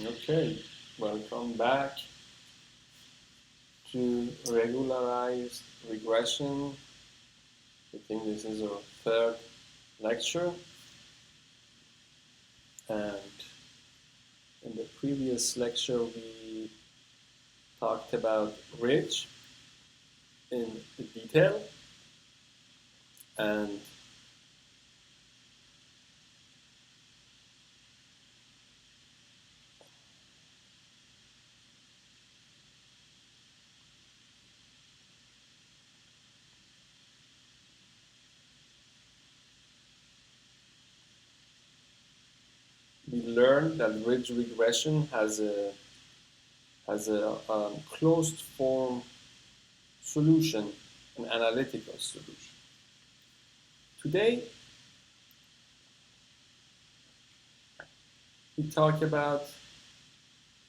Okay, welcome back to regularized regression. I think this is our third lecture, and in the previous lecture we talked about ridge in detail, and we learned that ridge regression has a closed form solution, an analytical solution. Today we talk about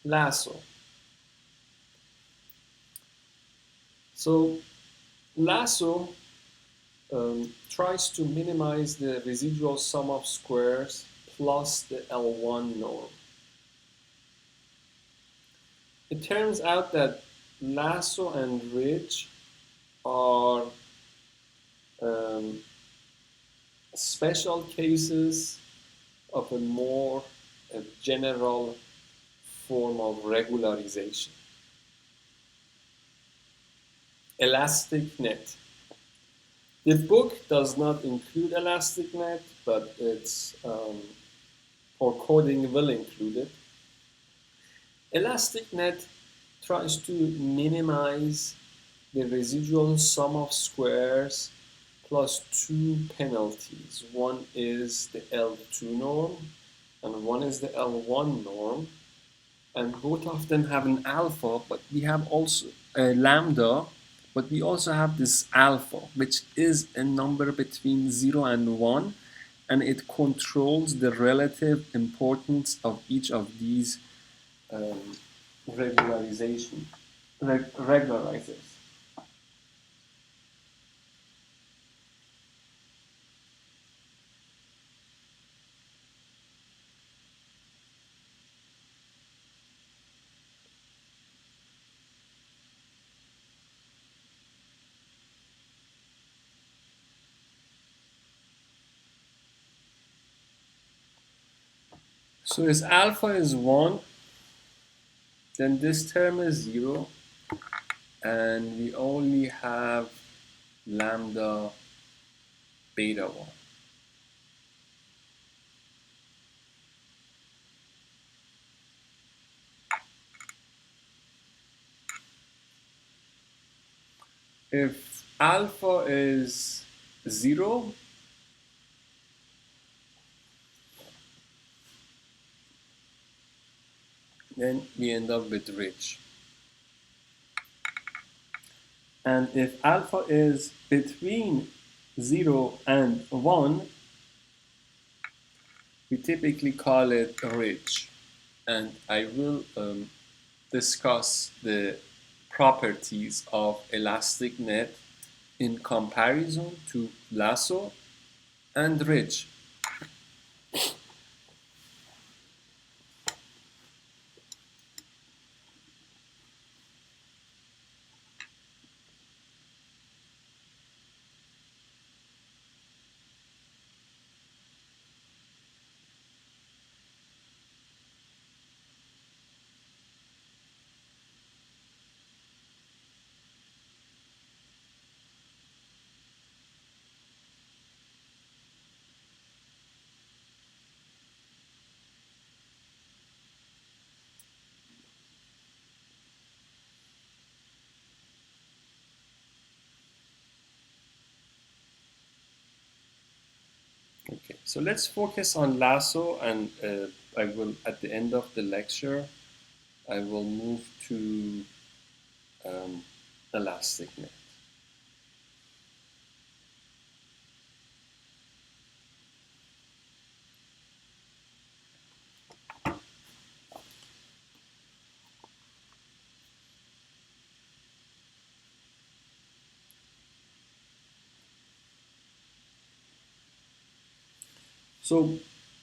lasso. So lasso tries to minimize the residual sum of squares plus the L1 norm. It turns out that lasso and ridge are um, special cases of a more general form of regularization. Elastic net. The book does not include elastic net, but it's for coding will include it. Elastic net tries to minimize the residual sum of squares plus two penalties. One is the L2 norm and one is the L1 norm, and both of them have an alpha, but we have also a lambda, but we also have this alpha, which is a number between 0 and 1, and it controls the relative importance of each of these um, regularizers. So if alpha is 1, then this term is 0, and we only have lambda beta 1. If alpha is 0, then we end up with ridge. And if alpha is between 0 and 1, we typically call it ridge. And I will discuss the properties of elastic net in comparison to lasso and ridge. Okay, so let's focus on lasso, and I will, at the end of the lecture, I will move to elastic net. So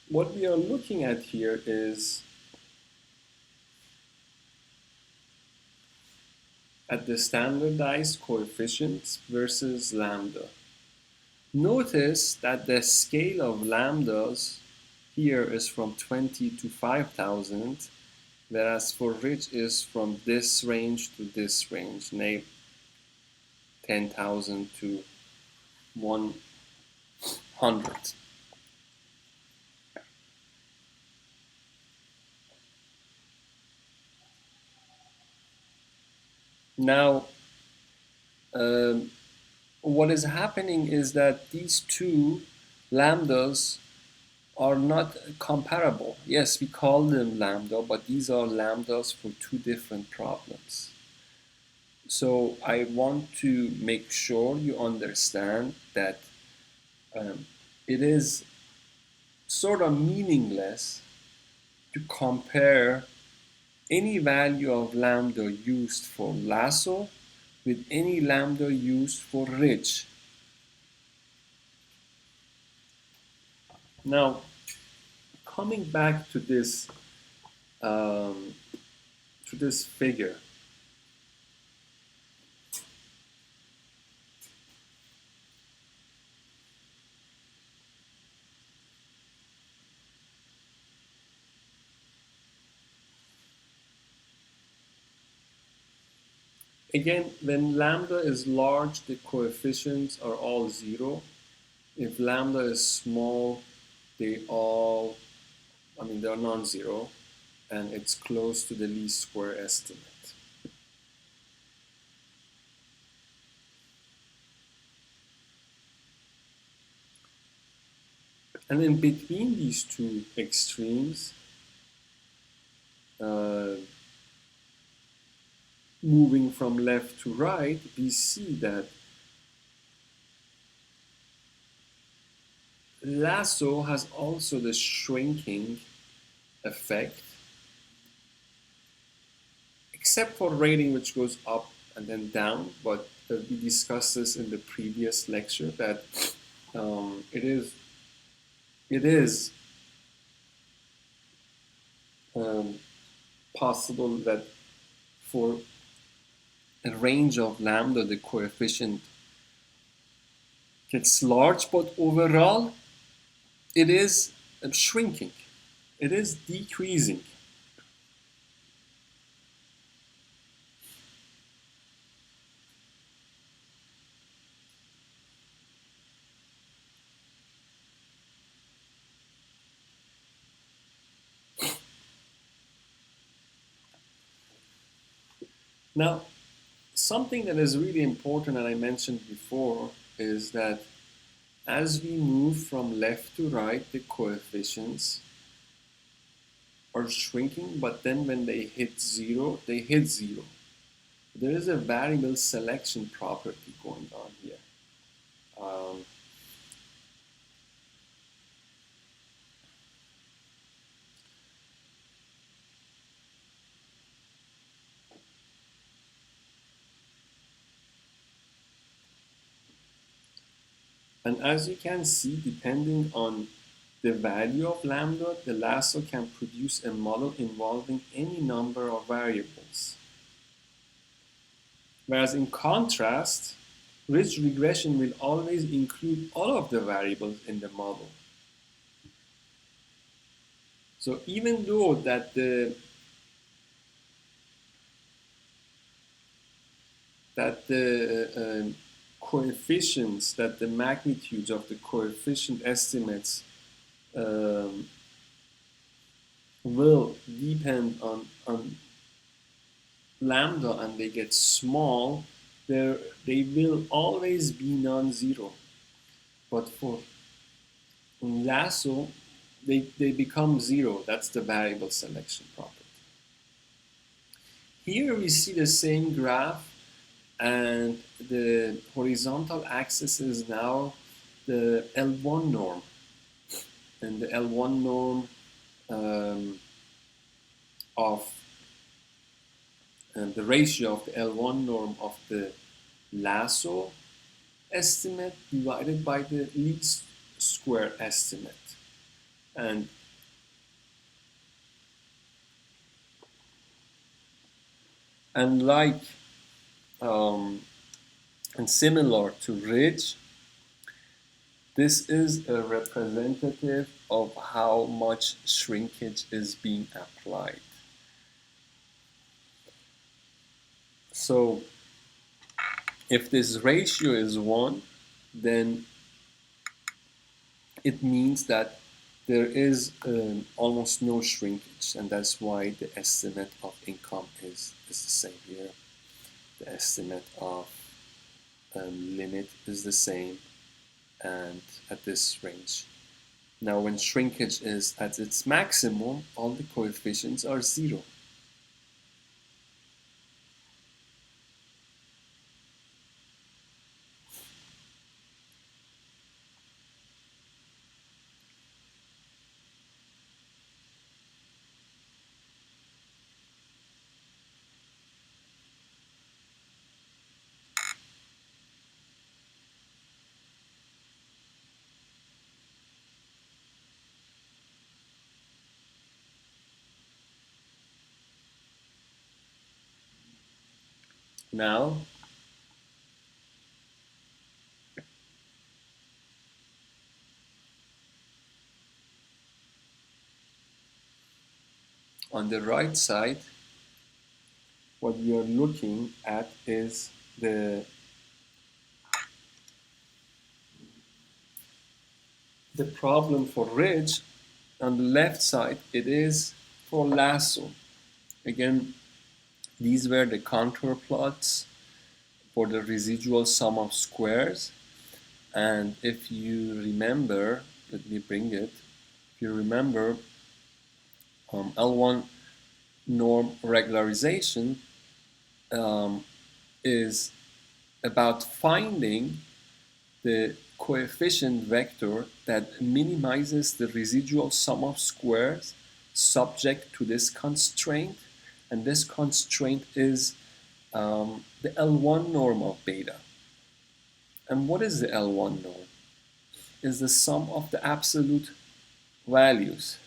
what we are looking at here is at the standardized coefficients versus lambda. Notice that the scale of lambdas here is from 20 to 5,000, whereas for ridge is from this range to this range, name 10,000 to 100. Now, what is happening is that these two lambdas are not comparable. Yes, we call them lambda, but these are lambdas for two different problems. So I want to make sure you understand that it is sort of meaningless to compare any value of lambda used for lasso with any lambda used for ridge. Now, coming back um, to this figure, again, when lambda is large, the coefficients are all zero. If lambda is small, they're non-zero, and it's close to the least square estimate. And in between these two extremes, uh, moving from left to right, we see that lasso has also the shrinking effect, except for rating, which goes up and then down. But we discussed this in the previous lecture that it is um, possible that for a range of lambda, the coefficient gets large, but overall, it is shrinking. It is decreasing. Now, something that is really important, and I mentioned before, is that as we move from left to right, the coefficients are shrinking, but then when they hit zero, they hit zero. There is a variable selection property going on here. Um, and as you can see, depending on the value of lambda, the lasso can produce a model involving any number of variables. Whereas in contrast, ridge regression will always include all of the variables in the model. So even though that the coefficients, that the magnitudes of the coefficient estimates will depend on lambda and they get small, they will always be non-zero. But for lasso, they become zero. That's the variable selection property. Here we see the same graph, and the horizontal axis is now the L1 norm. And the L1 norm of the ratio of the L1 norm of the lasso estimate divided by the least square estimate. And like and similar to ridge, this is a representative of how much shrinkage is being applied. So if this ratio is 1, then it means that there is almost no shrinkage, and that's why the estimate of income is the same here. The estimate of limit is the same, and at this range. Now, when shrinkage is at its maximum, all the coefficients are 0. Now, on the right side, what we are looking at is the problem for ridge. On the left side, it is for lasso. Again, these were the contour plots for the residual sum of squares. And if you remember, let me bring it. If you remember, L1 norm regularization is about finding the coefficient vector that minimizes the residual sum of squares subject to this constraint. And this constraint is the L1 norm of beta. And what is the L1 norm? Is the sum of the absolute values.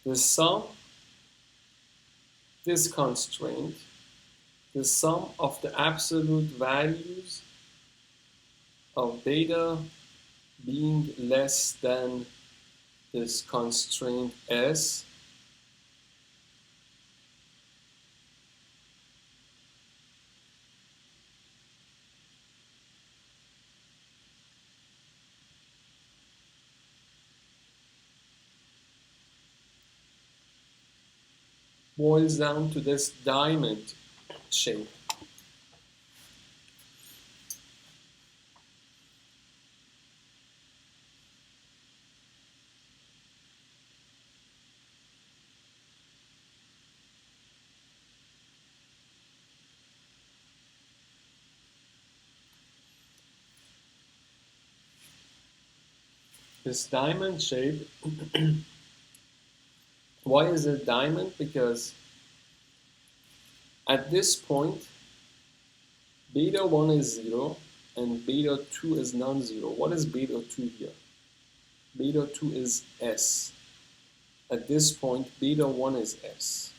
The sum, this constraint, the sum of the absolute values of beta being less than this constraint S boils down to this diamond shape. This diamond shape, why is it diamond? Because at this point, beta 1 is 0 and beta 2 is non-zero. What is beta 2 here? Beta 2 is S. At this point, beta 1 is S.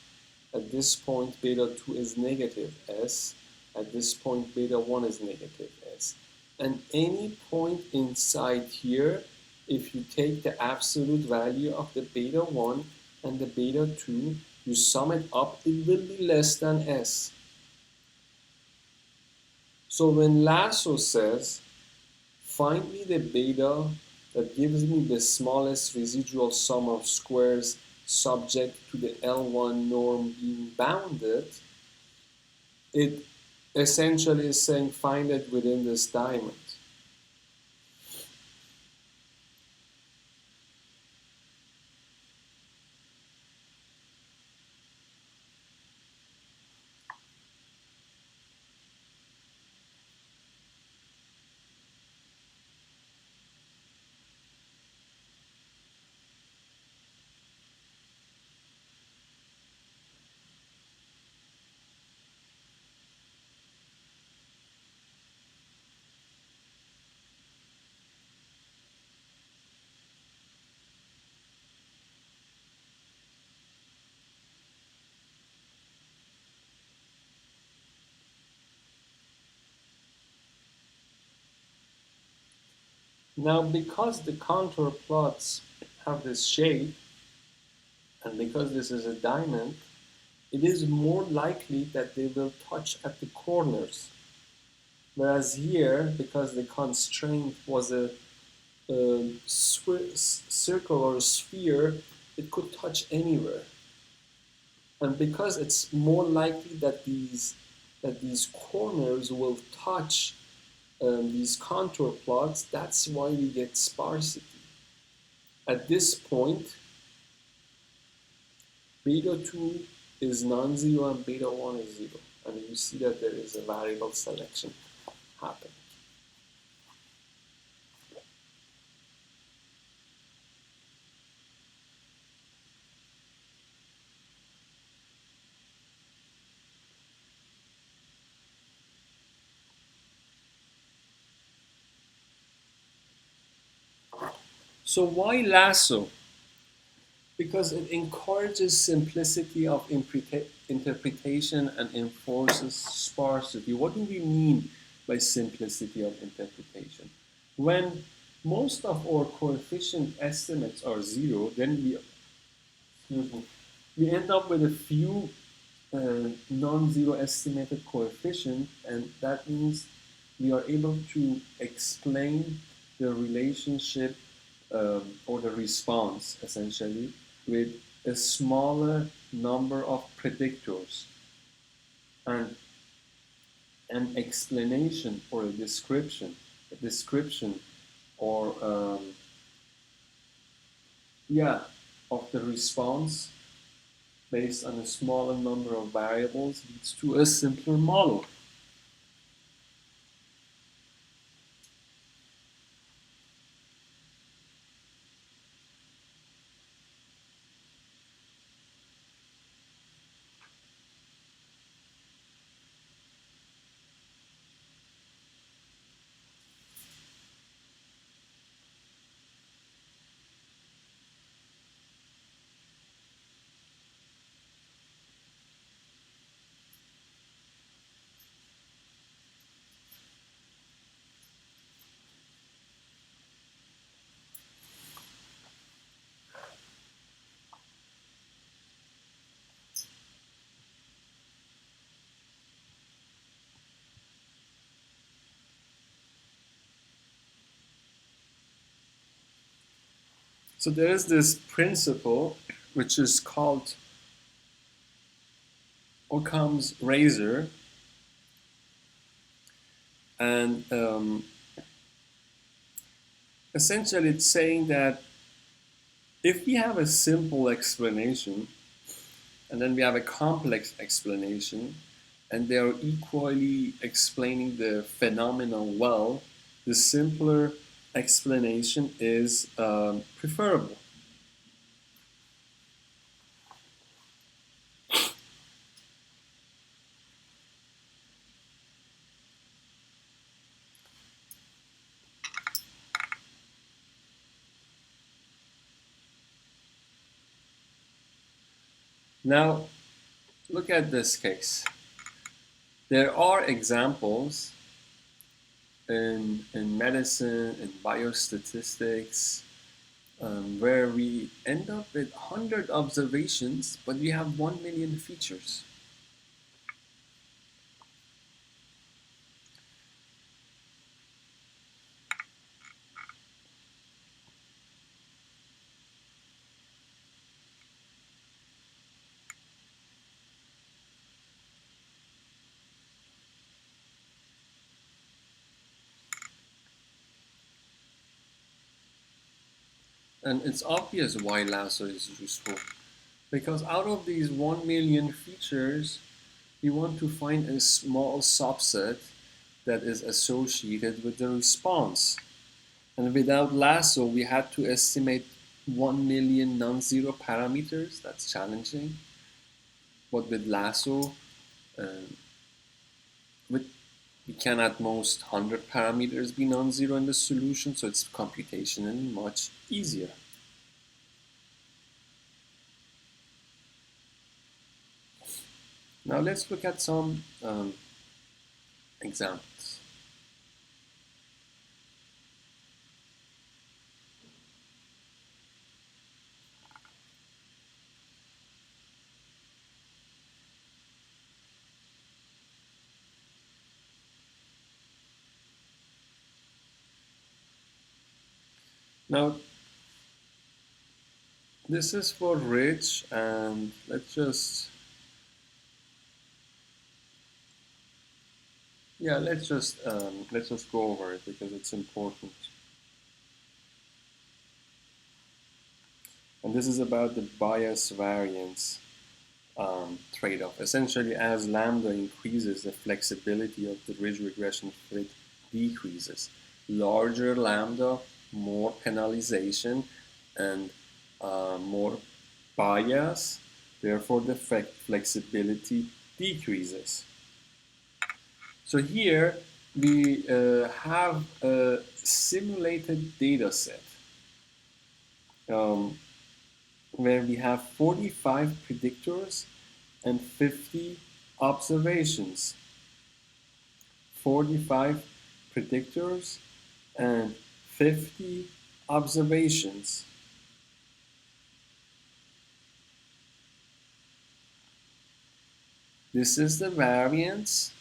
At this point, beta 2 is negative S. At this point, beta 1 is negative S. And any point inside here, if you take the absolute value of the beta 1 and the beta 2, you sum it up, it will be less than S. So when Lasso says, find me the beta that gives me the smallest residual sum of squares subject to the L1 norm being bounded, it essentially is saying find it within this diamond. Now, because the contour plots have this shape, and because this is a diamond, it is more likely that they will touch at the corners. Whereas here, because the constraint was a circle or a sphere, it could touch anywhere. And because it's more likely that these corners will touch these contour plots, that's why we get sparsity. At this point, beta 2 is non-zero and beta 1 is 0. And you see that there is a variable selection happening. So why lasso? Because it encourages simplicity of interpretation and enforces sparsity. What do we mean by simplicity of interpretation? When most of our coefficient estimates are 0, then we end up with a few non-zero estimated coefficient, and that means we are able to explain the relationship or the response essentially with a smaller number of predictors, and an explanation or a description or yeah, of the response based on a smaller number of variables leads to a simpler model. So there is this principle which is called Occam's razor, and essentially it's saying that if we have a simple explanation and then we have a complex explanation and they are equally explaining the phenomenon well, the simpler explanation is preferable. Now, look at this case. There are examples in medicine, in biostatistics, where we end up with 100 observations, but we have 1 million features. And it's obvious why lasso is useful. Because out of these 1 million features, we want to find a small subset that is associated with the response. And without lasso, we had to estimate 1 million non-zero parameters. That's challenging. But with lasso, uh, with we can at most 100 parameters be non-zero in the solution, so it's computationally much easier. Now let's look at some examples. Now, this is for Rich, and let's just go over it because it's important. And this is about the bias variance trade-off. Essentially, as lambda increases, the flexibility of the ridge regression fit decreases. Larger lambda, more penalization, and more bias. Therefore, the flexibility decreases. So here we have a simulated data set um, where we have 45 predictors and 50 observations. 45 predictors and 50 observations. This is the variance.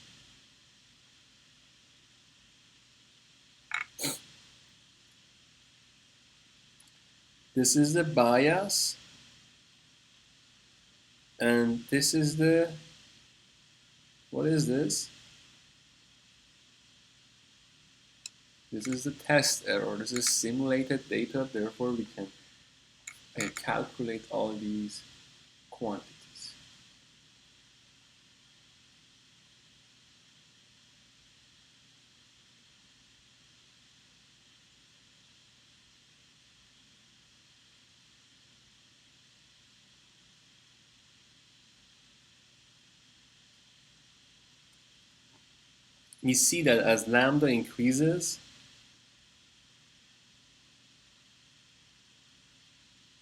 This is the bias. And this is the, what is this? This is the test error. This is simulated data. Therefore, we can calculate all these quantities. We see that as lambda increases,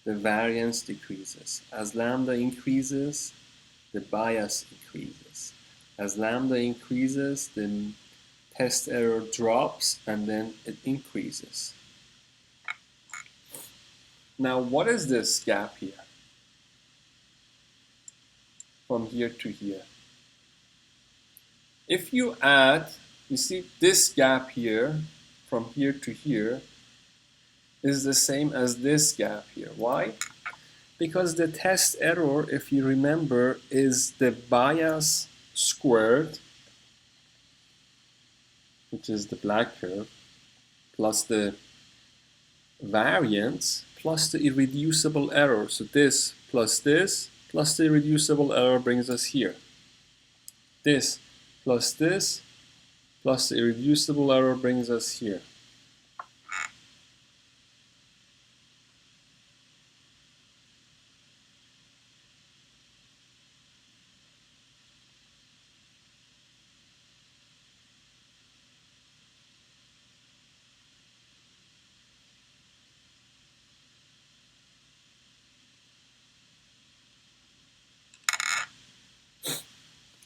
the variance decreases. As lambda increases, the bias increases. As lambda increases, the test error drops and then it increases. Now, what is this gap here? From here to here. If you add, you see this gap here, from here to here, is the same as this gap here. Why? Because the test error, if you remember, is the bias squared, which is the black curve, plus the variance, plus the irreducible error. So this, plus the irreducible error brings us here. This, plus the irreducible error brings us here.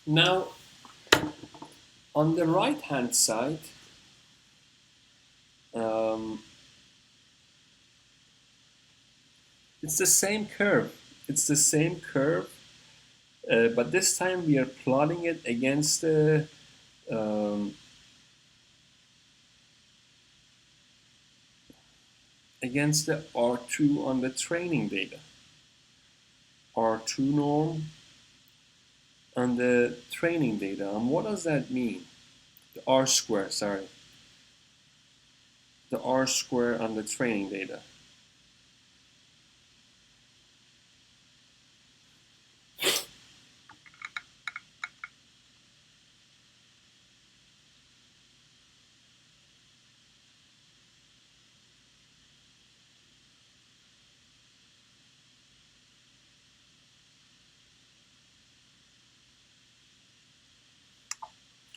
Now, on the right-hand side, it's the same curve. It's the same curve, but this time we are plotting it against the R2 on the training data. R2 norm on the training data. And what does that mean? The R square, sorry. The R square on the training data.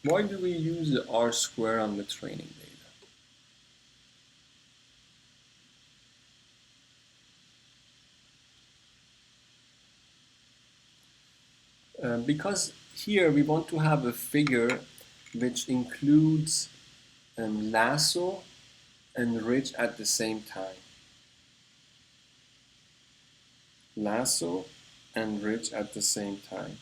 Why do we use the R square on the training data? Because here we want to have a figure which includes lasso and ridge at the same time. Lasso and ridge at the same time.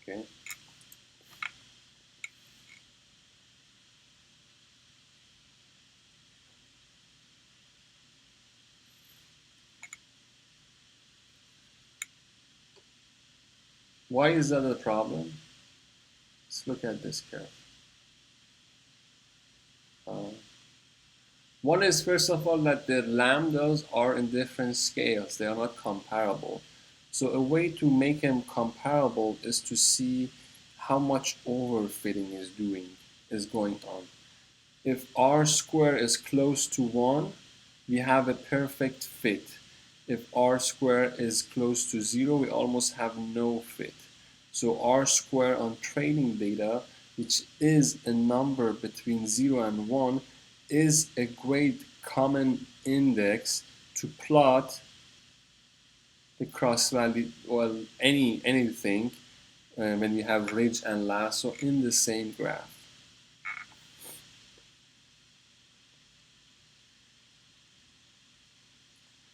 Okay. Why is that a problem? Let's look at this curve. Uh, One is, first of all, that the lambdas are in different scales. They are not comparable. So a way to make them comparable is to see how much overfitting is going on. If r square is close to 1, we have a perfect fit. If r square is close to 0, we almost have no fit. So r square on training data, which is a number between 0 and 1, is a great common index to plot the cross value, well, anything when we have ridge and lasso in the same graph.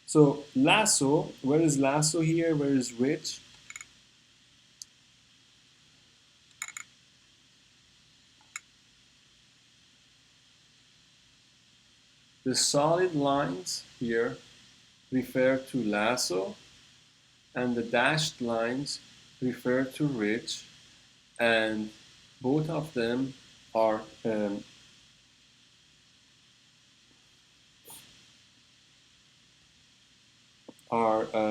So lasso, where is lasso here? Where is ridge? The solid lines here refer to lasso, and the dashed lines refer to ridge, and both of them are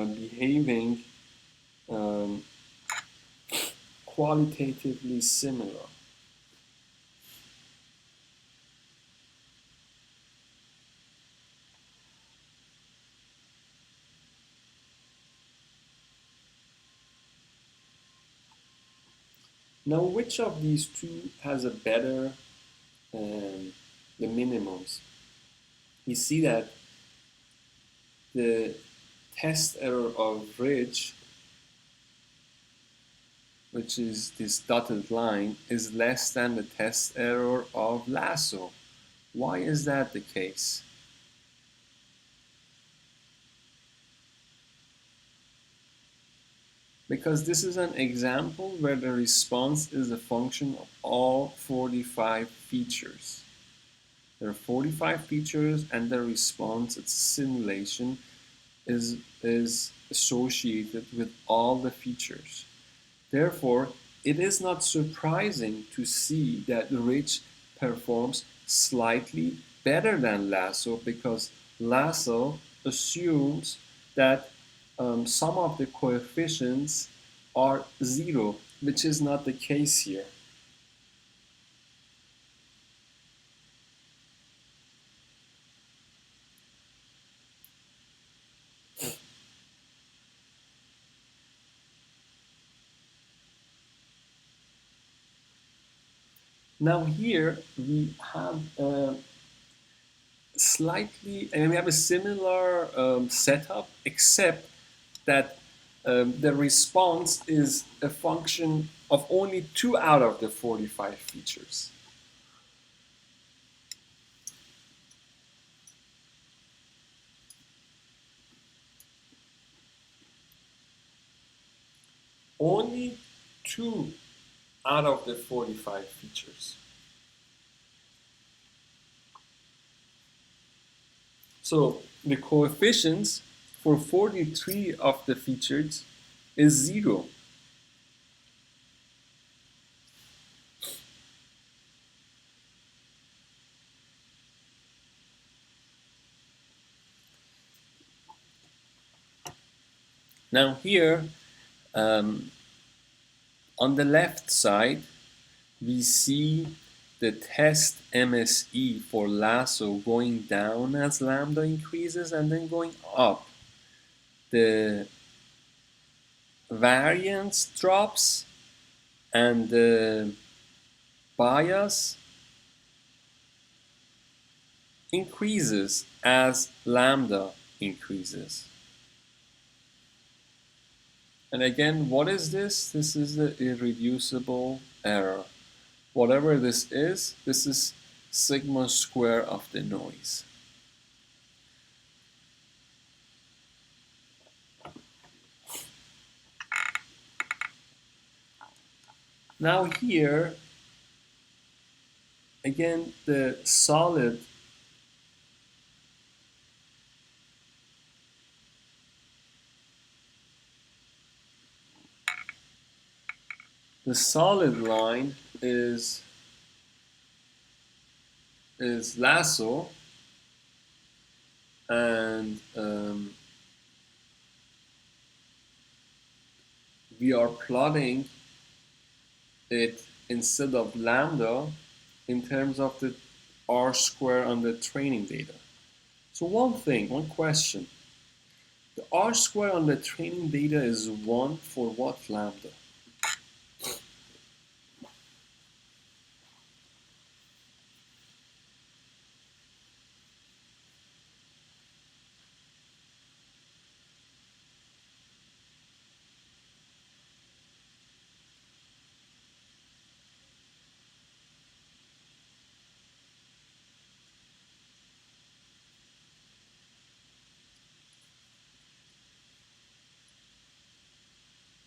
behaving um, qualitatively similar. Now, which of these two has a better the minimums? You see that the test error of ridge, which is this dotted line, is less than the test error of lasso. Why is that the case? Because this is an example where the response is a function of all 45 features. There are 45 features, and the response, its simulation, is associated with all the features. Therefore, it is not surprising to see that ridge performs slightly better than lasso, because lasso assumes that some of the coefficients are zero, which is not the case here. Now here we have we have a similar setup, except that the response is a function of only 2 out of the 45 features. Only 2 out of the 45 features. So the coefficients for 43 of the features is 0. Now here, on the left side, we see the test MSE for lasso going down as lambda increases and then going up. The variance drops and the bias increases as lambda increases. And again, what is this? This is the irreducible error. Whatever this is sigma square of the noise. Now here, again, the solid line is lasso, and we are plotting it instead of lambda in terms of the r square on the training data. So one question, the r square on the training data is 1 for what lambda?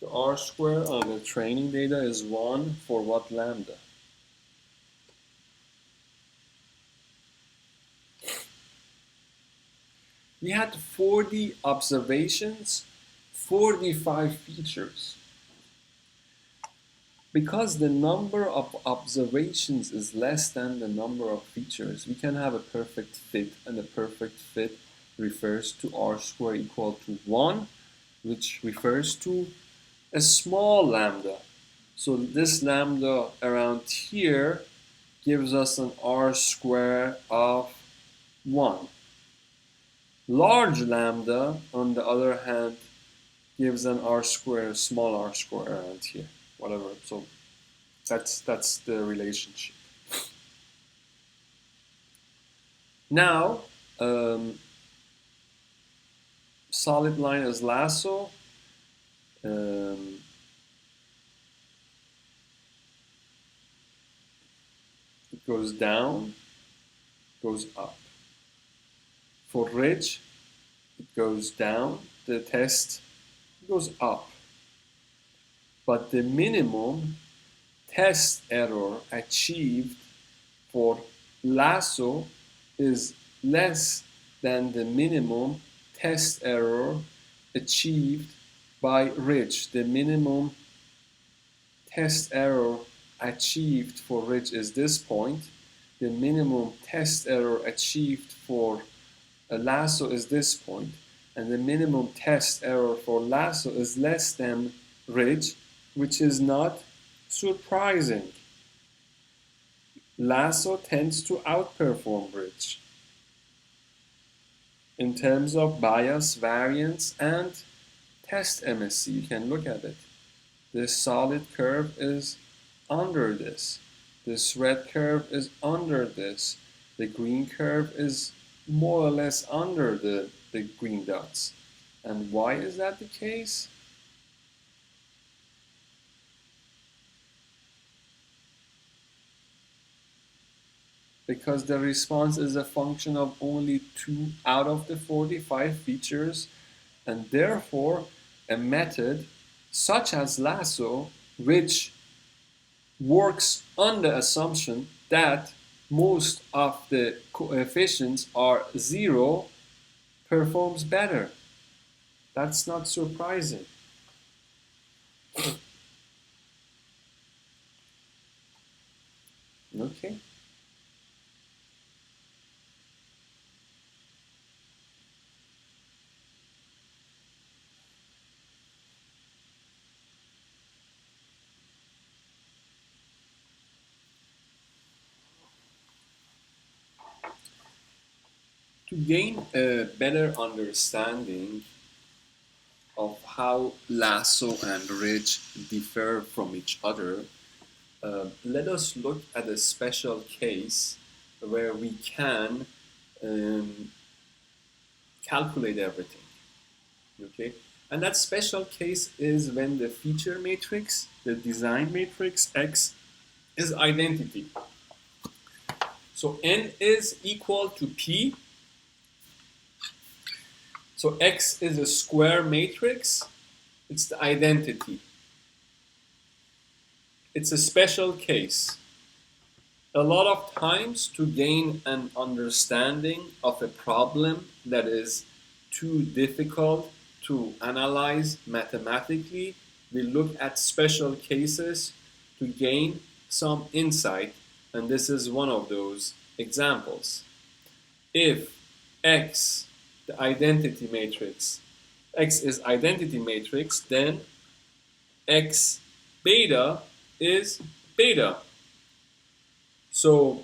The r square on the training data is 1 for what lambda? We had 40 observations, 45 features. Because the number of observations is less than the number of features, we can have a perfect fit, and the perfect fit refers to r square equal to 1, which refers to a small lambda. So this lambda around here gives us an r square of 1. Large lambda, on the other hand, gives an r square, small r square around here, whatever. So that's the relationship. Now, solid line is lasso. It goes down, goes up. For ridge, it goes down. The test goes up. But the minimum test error achieved for lasso is less than the minimum test error achieved by ridge. The minimum test error achieved for ridge is this point. The minimum test error achieved for a lasso is this point. And the minimum test error for lasso is less than ridge, which is not surprising. Lasso tends to outperform ridge in terms of bias, variance, and test MSE. You can look at it. This solid curve is under this. This red curve is under this. The green curve is more or less under the green dots. And why is that the case? Because the response is a function of only 2 out of the 45 features, and therefore a method such as lasso, which works on the assumption that most of the coefficients are 0, performs better. That's not surprising. Okay. To gain a better understanding of how lasso and ridge differ from each other, let us look at a special case where we can calculate everything. Okay, and that special case is when the feature matrix, the design matrix X, is identity. So N is equal to P. So X is a square matrix. It's the identity. it's a special case. A lot of times, to gain an understanding of a problem that is too difficult to analyze mathematically, we look at special cases to gain some insight, and this is one of those examples. If X, the identity matrix, X is identity matrix, then X beta is beta. So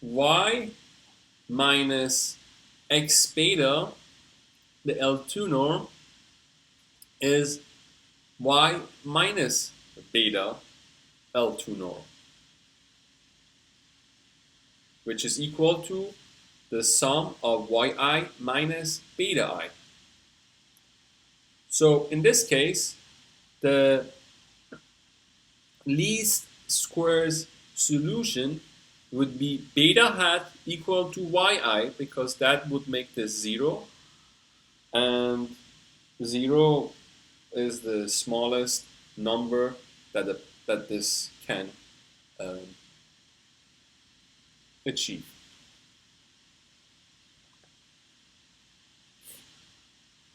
Y minus X beta, the L2 norm, is Y minus beta L2 norm, which is equal to the sum of yi minus beta I. So in this case, the least squares solution would be beta hat equal to yi, because that would make this 0, and 0 is the smallest number that this can um, achieve.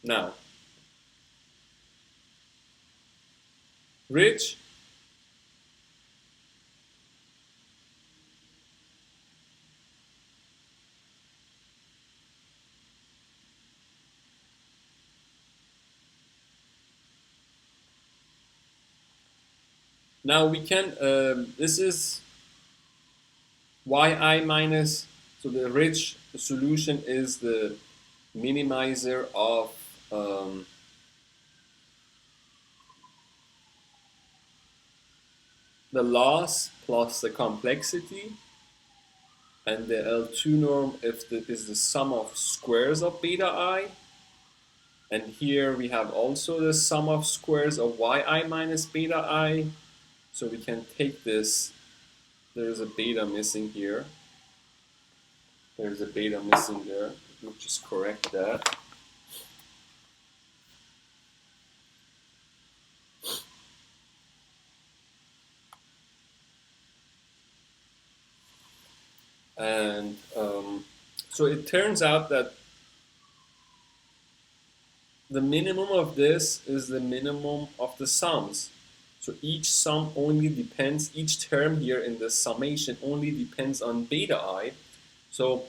Now, Rich now we can this is yi minus, so the Rich solution is the minimizer of the loss plus the complexity, and the L2 norm is the sum of squares of beta I, and here we have also the sum of squares of yi minus beta I. So we can take this, there's a beta missing here, there's a beta missing there, we'll just correct that. And so it turns out that the minimum of this is the minimum of the sums. So each sum only depends, each term here in the summation only depends on beta I. So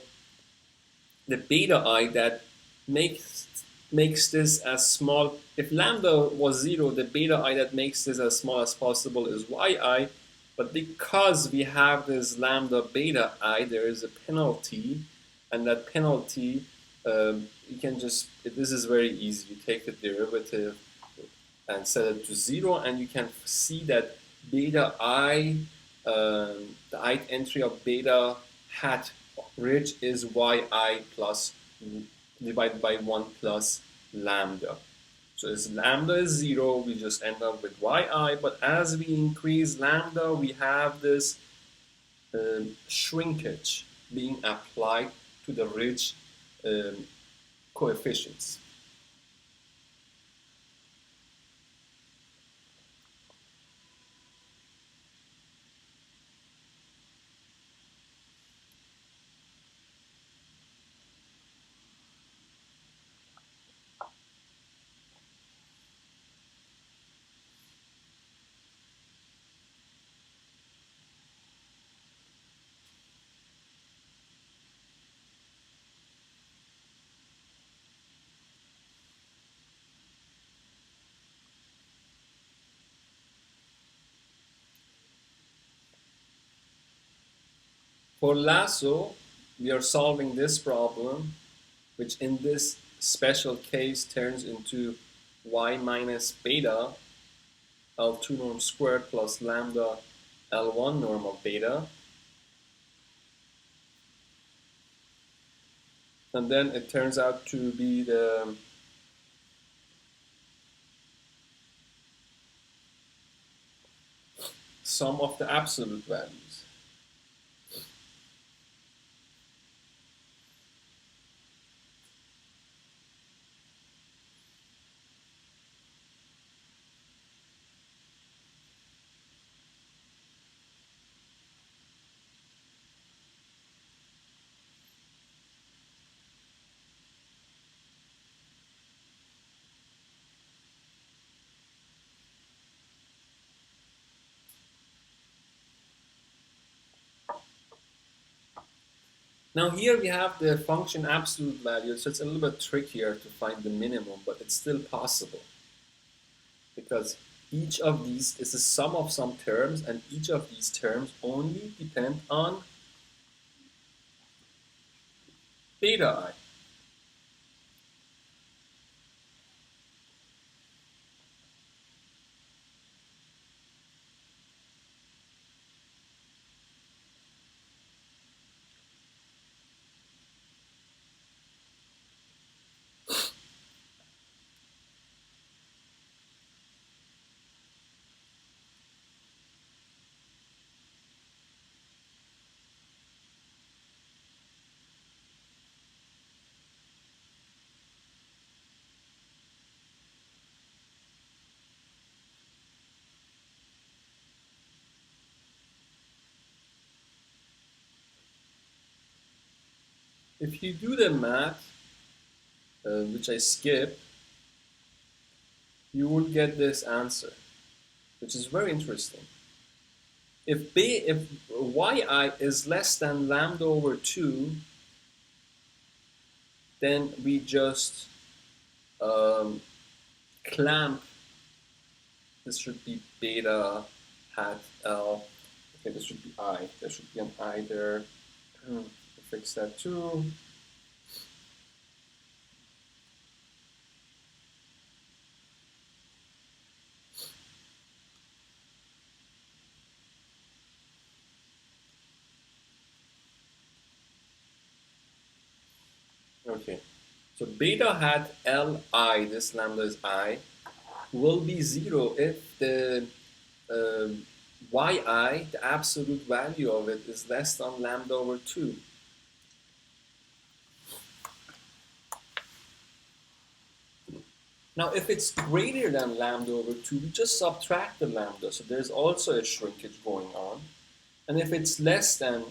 the beta I that makes this as small, if lambda was 0, the beta I that makes this as small as possible is yi, but because we have this lambda beta I, there is a penalty, and that penalty, you can just, this is very easy, you take the derivative and set it to 0, and you can see that beta I, the ith entry of beta hat Rich is yi plus divided by 1 plus lambda. So as lambda is 0, we just end up with yi, but as we increase lambda, we have this shrinkage being applied to the Rich coefficients. For lasso, we are solving this problem, which in this special case turns into y minus beta L2 norm squared plus lambda L1 norm of beta. And then it turns out to be the sum of the absolute values. Now here we have the function absolute value, so it's a little bit trickier to find the minimum, but it's still possible because each of these is the sum of some terms, and each of these terms only depend on beta I. If you do the math, which I skip, you will get this answer, which is very interesting. If yi is less than lambda over 2, then we just clamp. This should be beta hat L. Okay, this should be I. There should be an I there. Fix that too. Okay, so beta hat Li, this lambda is I, will be 0 if the yi, the absolute value of it, is less than lambda over 2. Now, if it's greater than lambda over 2, we just subtract the lambda, so there's also a shrinkage going on. And if it's less than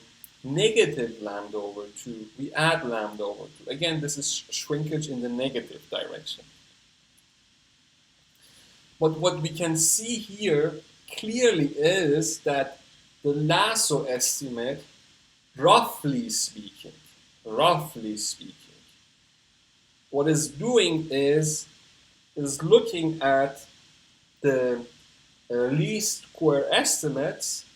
negative lambda over 2, we add lambda over 2. Again, this is shrinkage in the negative direction. But what we can see here clearly is that the lasso estimate, roughly speaking, what it's doing is looking at the least square estimates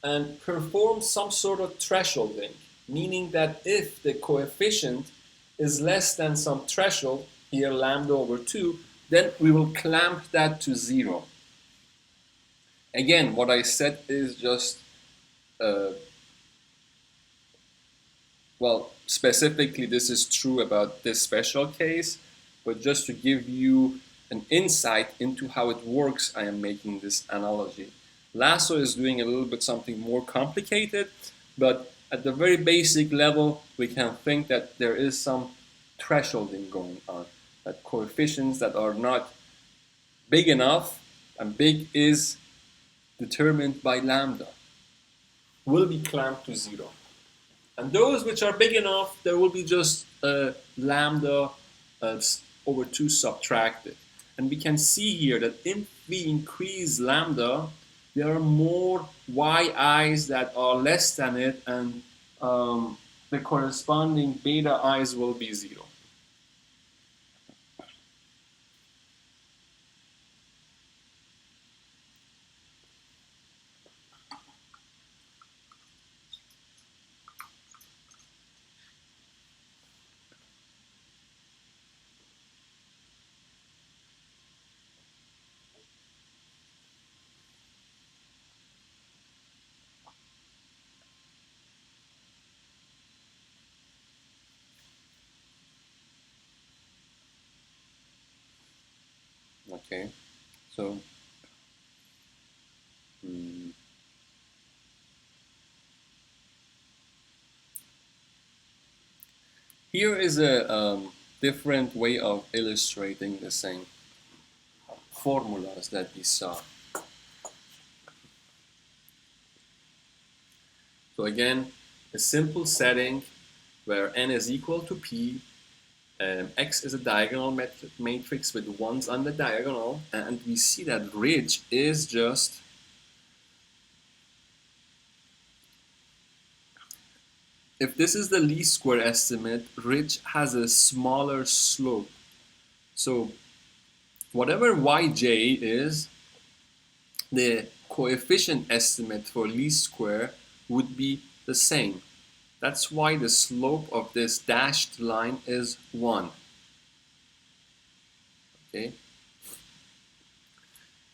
and perform some sort of thresholding, meaning that if the coefficient is less than some threshold, here lambda over 2, then we will clamp that to 0. Again, what I said is just, well, specifically this is true about this special case, but just to give you an insight into how it works, I am making this analogy. Lasso is doing a little bit something more complicated, but at the very basic level, we can think that there is some thresholding going on, that coefficients that are not big enough, and big is determined by lambda, will be clamped to 0. And those which are big enough, there will be just lambda over 2 subtracted. And we can see here that if we increase lambda, there are more yi's that are less than it, and the corresponding beta i's will be 0. Okay, so here is a different way of illustrating the same formulas that we saw. So again, a simple setting where n is equal to p, X is a diagonal matrix with ones on the diagonal, and we see that ridge is just if this is the least square estimate, ridge has a smaller slope. So whatever yj is, the coefficient estimate for least square would be the same. That's why the slope of this dashed line is 1. Okay.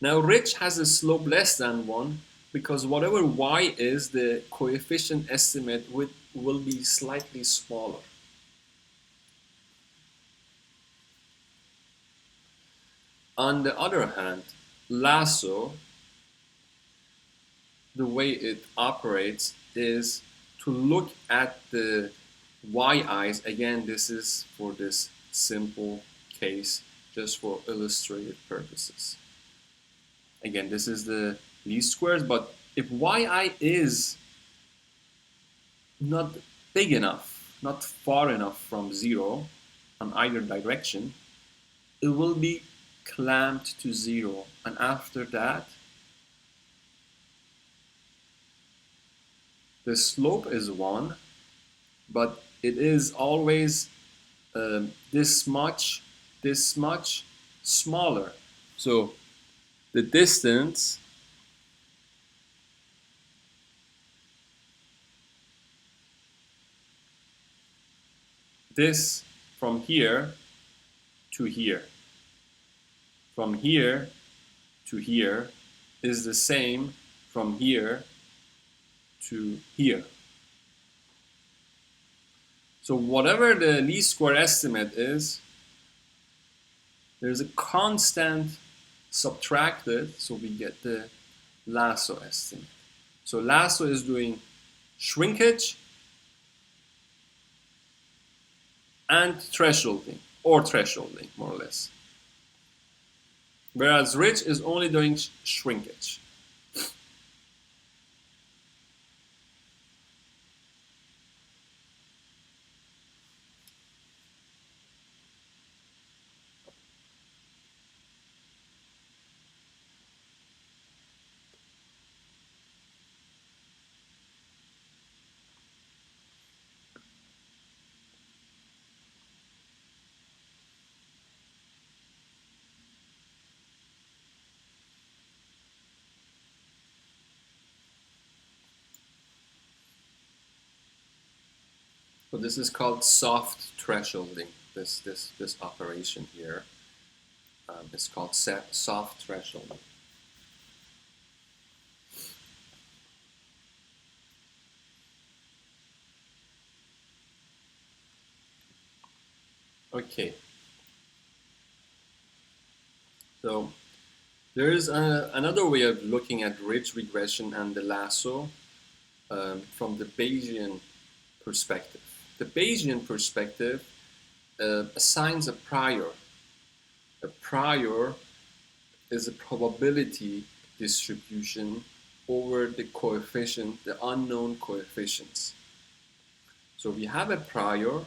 Now ridge has a slope less than 1 because whatever y is, the coefficient estimate will be slightly smaller. On the other hand, lasso, the way it operates is to look at the yi's. Again, this is for this simple case, just for illustrative purposes. Again, this is the least squares, but if yi is not big enough, not far enough from 0 on either direction, it will be clamped to 0. And after that, the slope is 1, but it is always this much smaller. So the distance this from here to here, from here to here, is the same from here to here. So whatever the least square estimate is, there's a constant subtracted, so we get the lasso estimate. So lasso is doing shrinkage and thresholding, or thresholding, more or less. Whereas ridge is only doing shrinkage. So this is called soft thresholding. This operation here is called soft thresholding. Okay. So there is another way of looking at ridge regression and the lasso from the Bayesian perspective. The Bayesian perspective assigns a prior. A prior is a probability distribution over the coefficient, the unknown coefficients. So we have a prior,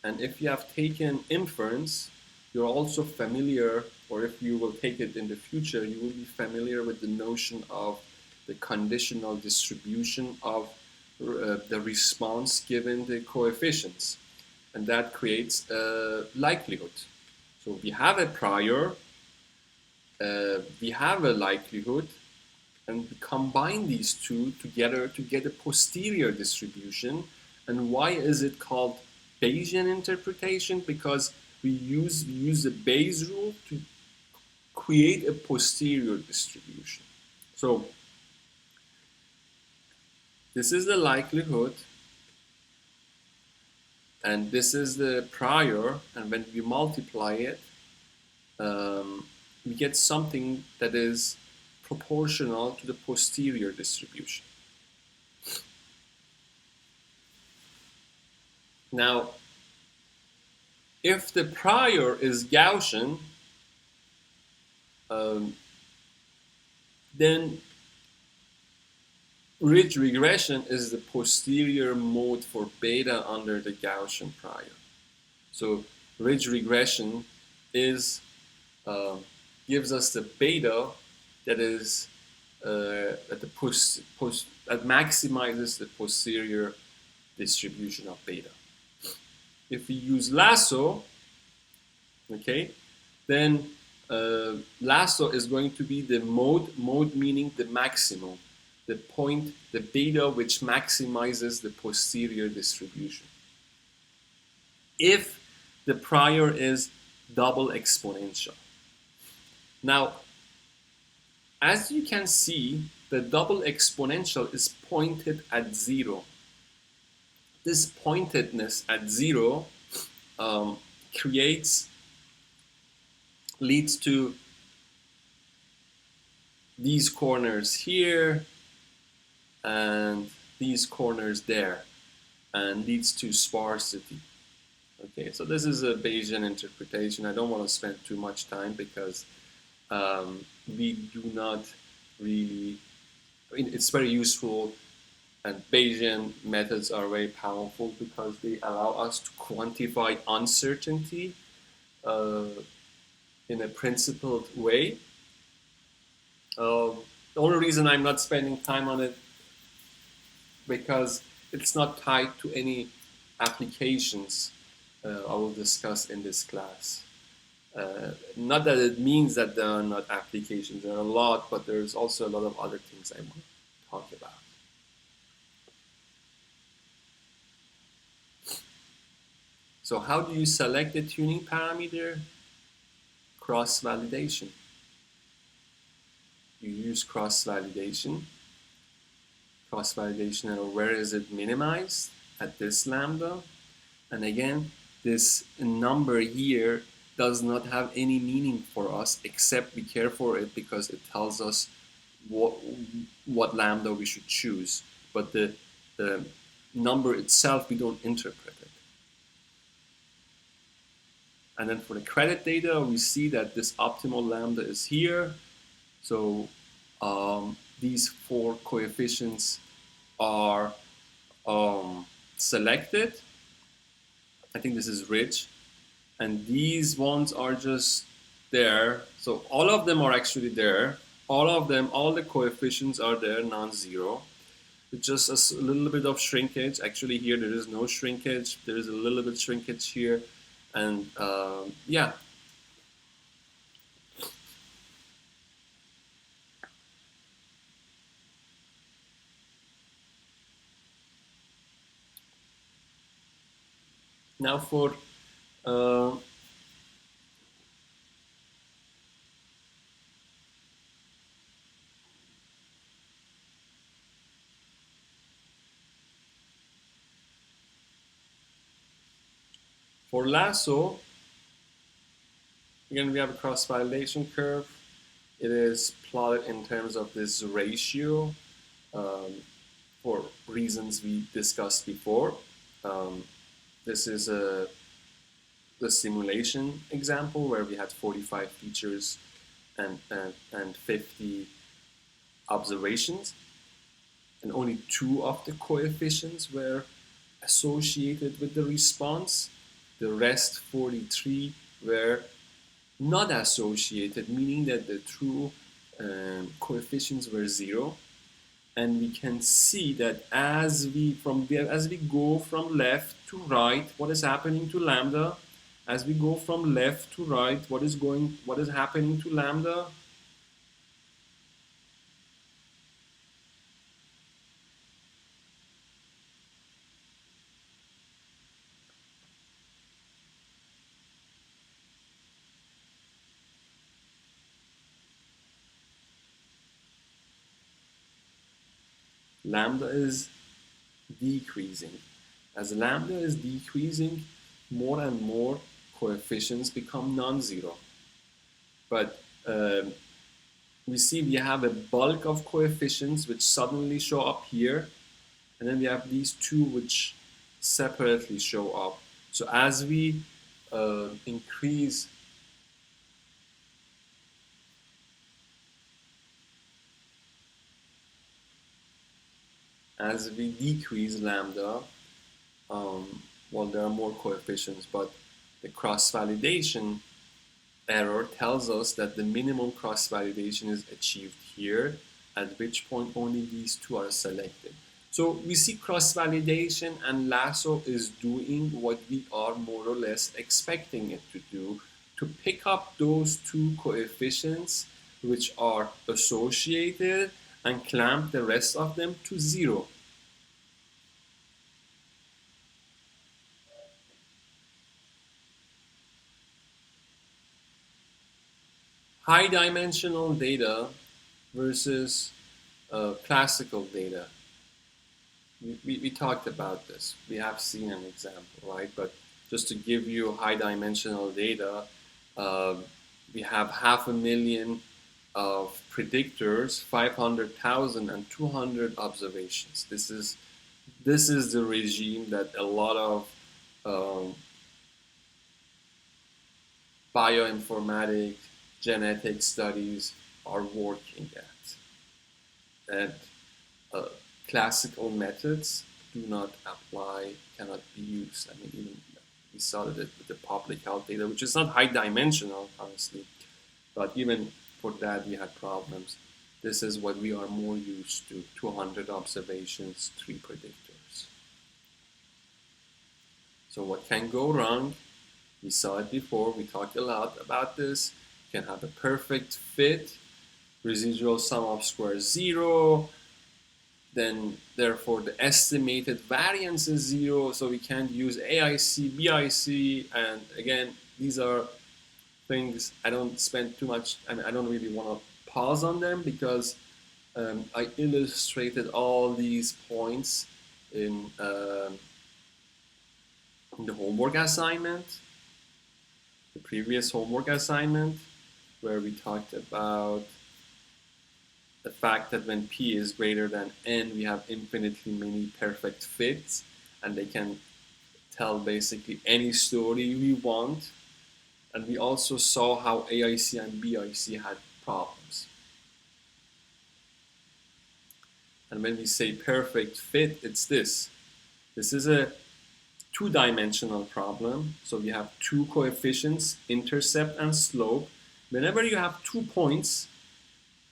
and if you have taken inference, you're also familiar, or if you will take it in the future, you will be familiar with the notion of the conditional distribution of the response given the coefficients. And that creates a likelihood. So we have a prior, we have a likelihood, and we combine these two together to get a posterior distribution. And why is it called Bayesian interpretation? Because we use the Bayes rule to create a posterior distribution. So this is the likelihood, and this is the prior, and when we multiply it, we get something that is proportional to the posterior distribution. Now, if the prior is Gaussian, then ridge regression is the posterior mode for beta under the Gaussian prior. So ridge regression is gives us the beta that is that maximizes the posterior distribution of beta. If we use lasso, okay, then lasso is going to be the mode meaning the maximum, the point, the beta which maximizes the posterior distribution. If the prior is double exponential. Now, as you can see, the double exponential is pointed at 0. This pointedness at 0 leads to these corners here and these corners there, and leads to sparsity. Okay, so this is a Bayesian interpretation. I don't want to spend too much time because we do not really, I mean, it's very useful, and Bayesian methods are very powerful because they allow us to quantify uncertainty in a principled way. The only reason I'm not spending time on it because it's not tied to any applications I will discuss in this class. Not that it means that there are not applications, there are a lot, but there's also a lot of other things I want to talk about. So how do you select the tuning parameter? Cross-validation. You use cross-validation. Cross-validation, and where is it minimized? At this lambda. And again, this number here does not have any meaning for us except we care for it because it tells us what lambda we should choose. But the number itself, we don't interpret it. And then for the credit data, we see that this optimal lambda is here. So these 4 coefficients are selected. I think this is rich. And these ones are just there. So all of them are actually there. All of them, all the coefficients are there, non-zero. It's just a little bit of shrinkage. Actually here there is no shrinkage. There is a little bit shrinkage here. And yeah. Now for lasso, again, we have a cross-validation curve. It is plotted in terms of this ratio for reasons we discussed before. This is the simulation example where we had 45 features and 50 observations, and only 2 of the coefficients were associated with the response. The rest 43 were not associated, meaning that the true coefficients were 0. And we can see that as we go from left to right, what is happening to lambda? As we go from left to right, what is happening to lambda? Lambda is decreasing. As lambda is decreasing, more and more coefficients become non-zero. But we see we have a bulk of coefficients which suddenly show up here, and then we have these 2 which separately show up. So as we increase as we decrease lambda, well, there are more coefficients, but the cross-validation error tells us that the minimum cross-validation is achieved here, at which point only these 2 are selected. So we see cross-validation, and Lasso is doing what we are more or less expecting it to do, to pick up those two coefficients which are associated and clamp the rest of them to zero. High dimensional data versus classical data. We talked about this. We have seen an example, right? But just to give you high dimensional data, uh, we have 500,000 of predictors, 500,000 and 200 observations. This is the regime that a lot of um, bioinformatics, genetic studies are working at. And uh, classical methods do not apply, cannot be used. I mean, even we saw that with the public health data, which is not high dimensional, honestly, but even for that we had problems. This is what we are more used to: 200 observations, 3 predictors. So what can go wrong? We saw it before. We talked a lot about this. You can have a perfect fit, residual sum of squares 0, then therefore the estimated variance is 0, so we can't use AIC, BIC, and again, these are things I don't spend too much, I don't really want to pause on them, because I illustrated all these points in the homework assignment, the previous homework assignment, where we talked about the fact that when P is greater than N, we have infinitely many perfect fits, and they can tell basically any story we want. And we also saw how AIC and BIC had problems. And when we say perfect fit, it's this. This is a two-dimensional problem. So we have two coefficients, intercept and slope. Whenever you have 2 points,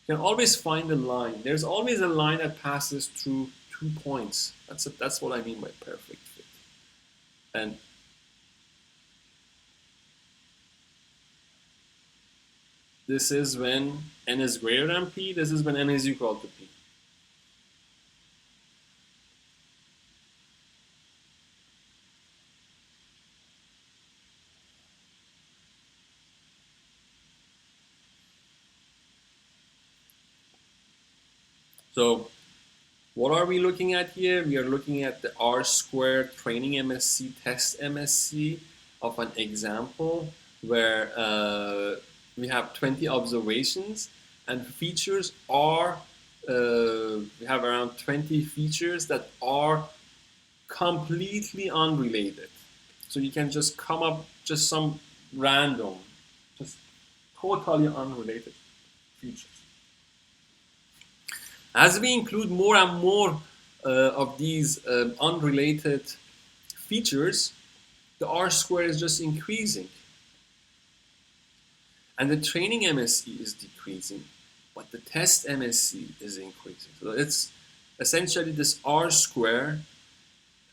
you can always find a line. There's always a line that passes through 2 points. That's what I mean by perfect fit. And this is when n is greater than p. This is when n is equal to p. So what are we looking at here? We are looking at the R-squared training MSC, test MSC of an example where we have 20 observations, and features are, we have around 20 features that are completely unrelated. So you can just come up just some random, just totally unrelated features. As we include more and more of these unrelated features, the R-square is just increasing. And the training MSE is decreasing, but the test MSE is increasing. So it's essentially this R-square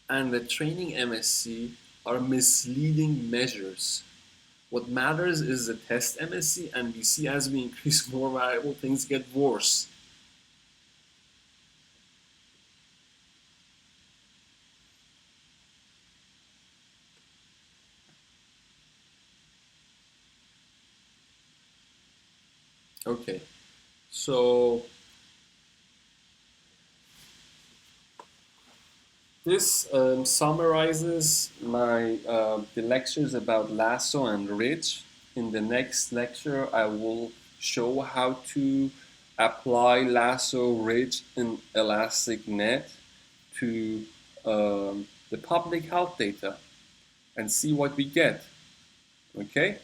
and the training MSE are misleading measures. What matters is the test MSE, and we see as we increase more variable, things get worse. Okay, so this summarizes my the lectures about lasso and ridge. In the next lecture, I will show how to apply lasso, ridge, and elastic net to the public health data and see what we get. Okay.